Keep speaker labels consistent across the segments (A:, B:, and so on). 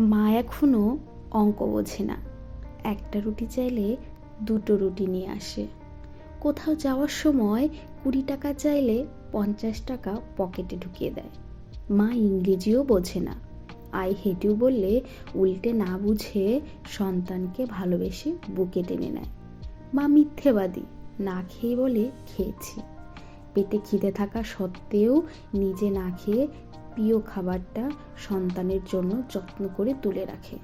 A: মা এখনও অঙ্ক বোঝে না। একটা রুটি চাইলে দুটো রুটি নিয়ে আসে। কোথাও যাওয়ার সময় 20 টাকা চাইলে 50 টাকা পকেটে ঢুকিয়ে দেয়। মা ইংরেজিও বোঝে না। আই হেট ইউ বললে উল্টে না বুঝে সন্তানকে ভালোবেসে বুকে টেনে নেয়। মা মিথ্যেবাদী, না খেয়ে বলে খেয়েছি। পেটে খিদে থাকা সত্ত্বেও নিজে না খেয়ে প্রিয় খাবারটা সন্তানের জন্য যত্ন করে তুলে রাখে।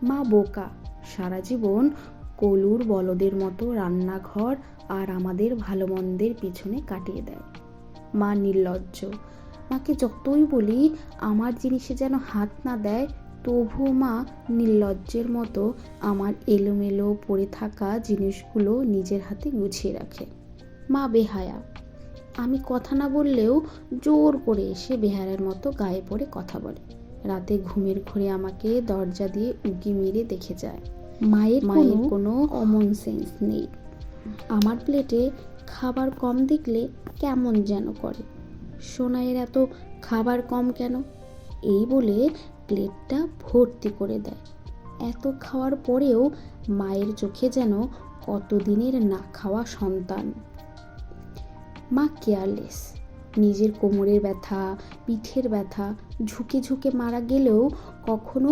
A: মা বোকা, সারা জীবন কলুর বলদের মতো রান্নাঘর আর আমাদের ভালো মন্দের পিছনে কাটিয়ে দেয়। মা নির্লজ্জ, মাকে যতই বলি আমার জিনিসে যেন হাত না দেয়, তবুও মা নির্লজ্জের মতো আমার এলোমেলো পড়ে থাকা জিনিসগুলো নিজের হাতে গুছিয়ে রাখে। মা বেহায়া, আমি কথা না বললেও জোর করে এসে বেহারার মতো গায়ে পড়ে কথা বলে। রাতে ঘুমের ঘোরে আমাকে দরজা দিয়ে উঁকি মেরে দেখে যায়। মায়ের কোনো কমন সেন্স নেই। আমার প্লেটে খাবার কম দেখলে কেমন যেন করে। সোনাইয়ের এত খাবার কম কেন, এই বলে প্লেটটা ভর্তি করে দেয়। এত খাওয়ার পরেও মায়ের চোখে যেন কতদিনের না খাওয়া সন্তান। মা কেয়ারলেস, নিজের কোমরের ব্যথা, পিঠের ব্যথা ঝুঁকে ঝুঁকে মারা গেলেও কখনো